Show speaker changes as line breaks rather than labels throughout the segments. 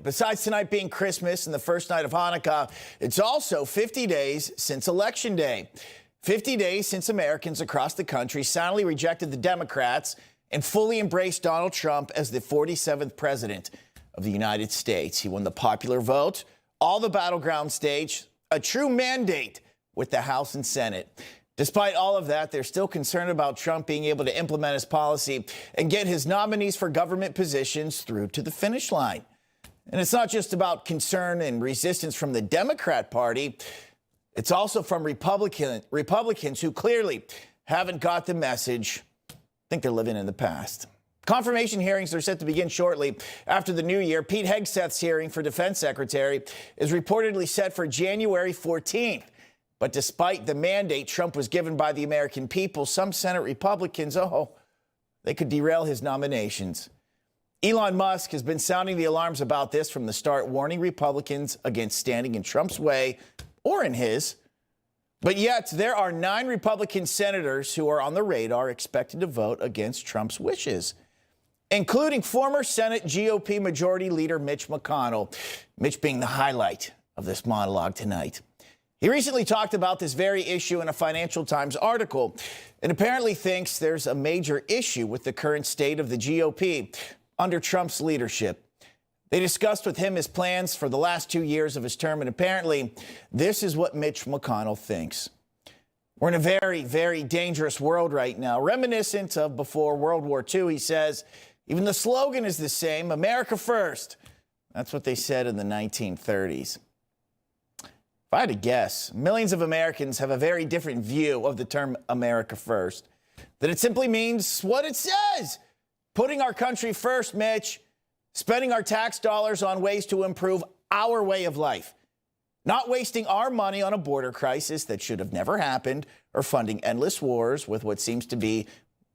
Besides tonight being Christmas and the first night of Hanukkah, it's also 50 days since Election Day. 50 days since Americans across the country soundly rejected the Democrats and fully embraced Donald Trump as the 47th president of the United States. He won the popular vote, all the battleground stage, a true mandate with the House and Senate. Despite all of that, they're still concerned about Trump being able to implement his policy and get his nominees for government positions through to the finish line. And it's not just about concern and resistance from the Democrat Party. It's also from Republicans who clearly haven't got the message. I think they're living in the past. Confirmation hearings are set to begin shortly after the new year. Pete Hegseth's hearing for defense secretary is reportedly set for January 14th. But despite the mandate Trump was given by the American people, some Senate Republicans, they could derail his nominations. Elon Musk has been sounding the alarms about this from the start, warning Republicans against standing in Trump's way or in his. But yet, there are 9 Republican senators who are on the radar expected to vote against Trump's wishes, including former Senate GOP Majority Leader Mitch McConnell, Mitch being the highlight of this monologue tonight. He recently talked about this very issue in a Financial Times article and apparently thinks there's a major issue with the current state of the GOP under Trump's leadership. They discussed with him his plans for the last 2 years of his term, and apparently this is what Mitch McConnell thinks. We're in a very, very dangerous world right now, reminiscent of before World War II. He says, even the slogan is the same, America first. That's what they said in the 1930s. If I had to guess, millions of Americans have a very different view of the term America first, that it simply means what it says. Putting our country first, Mitch, spending our tax dollars on ways to improve our way of life, not wasting our money on a border crisis that should have never happened or funding endless wars with what seems to be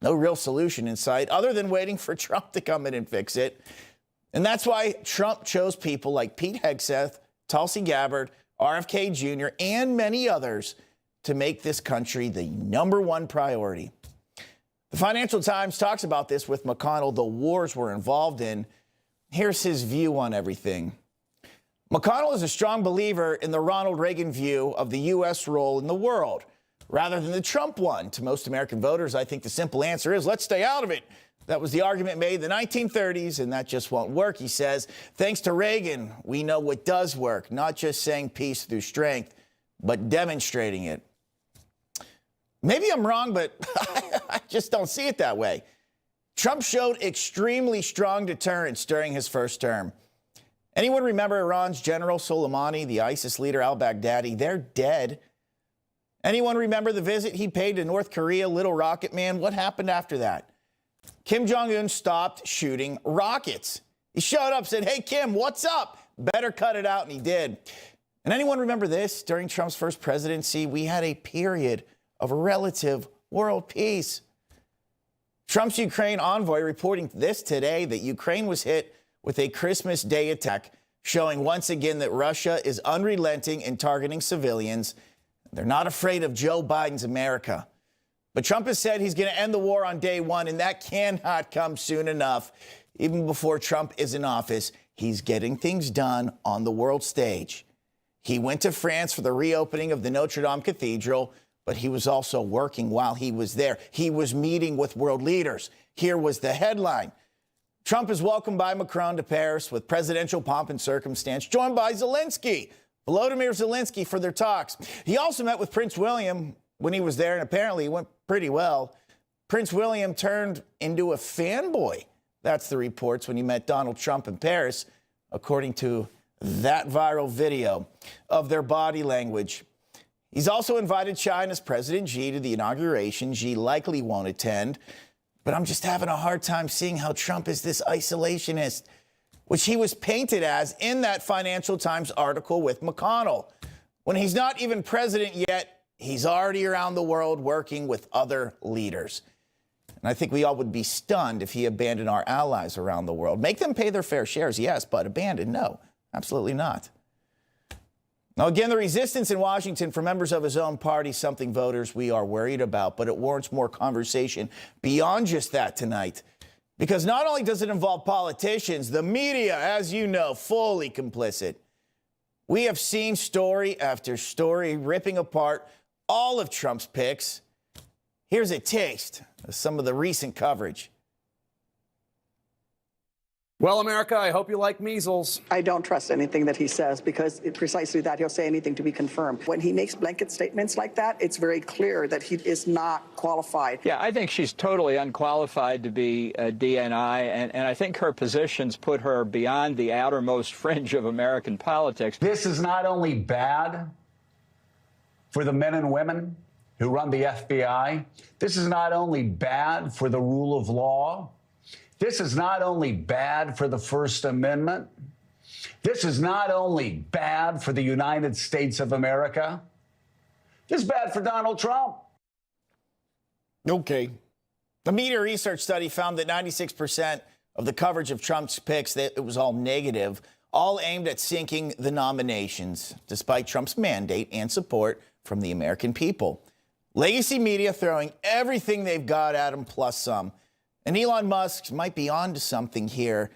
no real solution in sight other than waiting for Trump to come in and fix it. And that's why Trump chose people like Pete Hegseth, Tulsi Gabbard, RFK Jr., and many others to make this country the #1 priority. The Financial Times talks about this with McConnell, the wars we're involved in. Here's his view on everything. McConnell is a strong believer in the Ronald Reagan view of the U.S. role in the world, rather than the Trump one. To most American voters, I think the simple answer is, let's stay out of it. That was the argument made in the 1930s, and that just won't work, he says. Thanks to Reagan, we know what does work, not just saying peace through strength, but demonstrating it. Maybe I'm wrong, but I just don't see it that way. Trump showed extremely strong deterrence during his first term. Anyone remember Iran's General Soleimani, the ISIS leader al-Baghdadi? They're dead. Anyone remember the visit he paid to North Korea, Little Rocket Man? What happened after that? Kim Jong-un stopped shooting rockets. He showed up, said, hey, Kim, what's up? Better cut it out, and he did. And anyone remember this? During Trump's first presidency, we had a period of relative world peace. Trump's Ukraine envoy reporting this today that Ukraine was hit with a Christmas Day attack, showing once again that Russia is unrelenting in targeting civilians. They're not afraid of Joe Biden's America. But Trump has said he's going to end the war on day one, and that cannot come soon enough. Even before Trump is in office, he's getting things done on the world stage. He went to France for the reopening of the Notre Dame Cathedral, but he was also working while he was there. He was meeting with world leaders. Here was the headline. Trump is welcomed by Macron to Paris with presidential pomp and circumstance, joined by Volodymyr Zelensky for their talks. He also met with Prince William when he was there, and apparently it went pretty well. Prince William turned into a fanboy. That's the reports when he met Donald Trump in Paris, according to that viral video of their body language. He's also invited China's President Xi to the inauguration. Xi likely won't attend, but I'm just having a hard time seeing how Trump is this isolationist, which he was painted as in that Financial Times article with McConnell. When he's not even president yet, he's already around the world working with other leaders. And I think we all would be stunned if he abandoned our allies around the world. Make them pay their fair shares, yes, but abandon, no, absolutely not. Now, again, the resistance in Washington from members of his own party, something voters we are worried about, but it warrants more conversation beyond just that tonight. Because not only does it involve politicians, the media, as you know, fully complicit. We have seen story after story ripping apart all of Trump's picks. Here's a taste of some of the recent coverage.
Well, America, I hope you like measles.
I don't trust anything that he says because precisely that he'll say anything to be confirmed. When he makes blanket statements like that, it's very clear that he is not qualified.
Yeah, I think she's totally unqualified to be a DNI, and I think her positions put her beyond the outermost fringe of American politics.
This is not only bad for the men and women who run the FBI. This is not only bad for the rule of law. This is not only bad for the First Amendment. This is not only bad for the United States of America. This is bad for Donald Trump.
Okay. The media research study found that 96% of the coverage of Trump's picks, that it was all negative, all aimed at sinking the nominations, despite Trump's mandate and support from the American people. Legacy media throwing everything they've got at him plus some. And Elon Musk might be onto something here,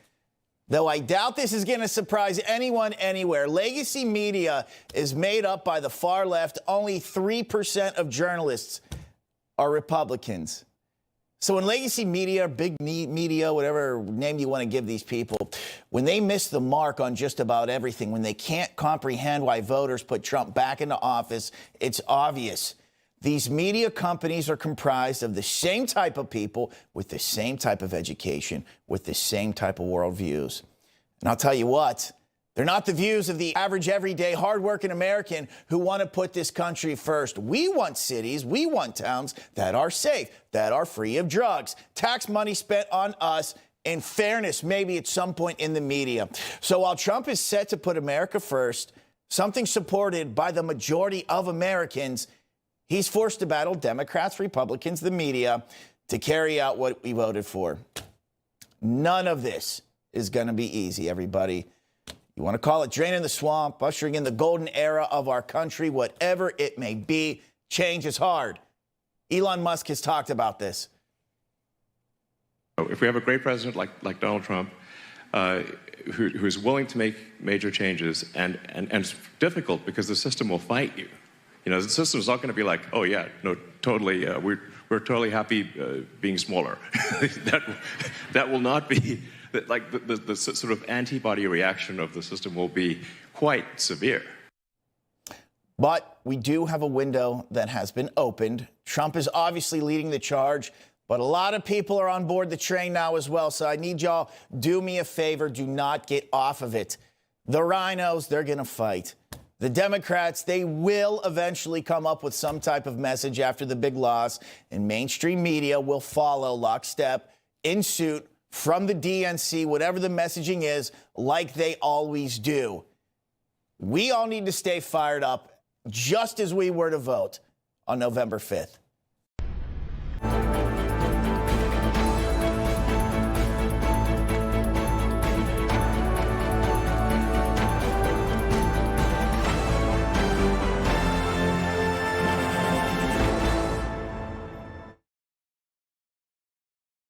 though I doubt this is going to surprise anyone anywhere. Legacy media is made up by the far left. Only 3% of journalists are Republicans. So when legacy media, big media, whatever name you want to give these people, when they miss the mark on just about everything, when they can't comprehend why voters put Trump back into office, it's obvious. These media companies are comprised of the same type of people with the same type of education, with the same type of worldviews. And I'll tell you what, they're not the views of the average, everyday, hardworking American who want to put this country first. We want cities, we want towns that are safe, that are free of drugs, tax money spent on us, and fairness maybe at some point in the media. So while Trump is set to put America first, something supported by the majority of Americans, he's forced to battle Democrats, Republicans, the media to carry out what we voted for. None of this is going to be easy, everybody. You want to call it draining the swamp, ushering in the golden era of our country, whatever it may be, change is hard. Elon Musk has talked about this.
If we have a great president like Donald Trump, who's willing to make major changes, and it's difficult because the system will fight you. You know, the system's not going to be like, oh yeah, no, totally, we're totally happy being smaller. that will not be, like the sort of antibody reaction of the system will be quite severe.
But we do have a window that has been opened. Trump is obviously leading the charge, but a lot of people are on board the train now as well. So I need y'all, do me a favor, do not get off of it. The rhinos, they're going to fight. The Democrats, they will eventually come up with some type of message after the big loss, and mainstream media will follow lockstep in suit from the DNC, whatever the messaging is, like they always do. We all need to stay fired up just as we were to vote on November 5th.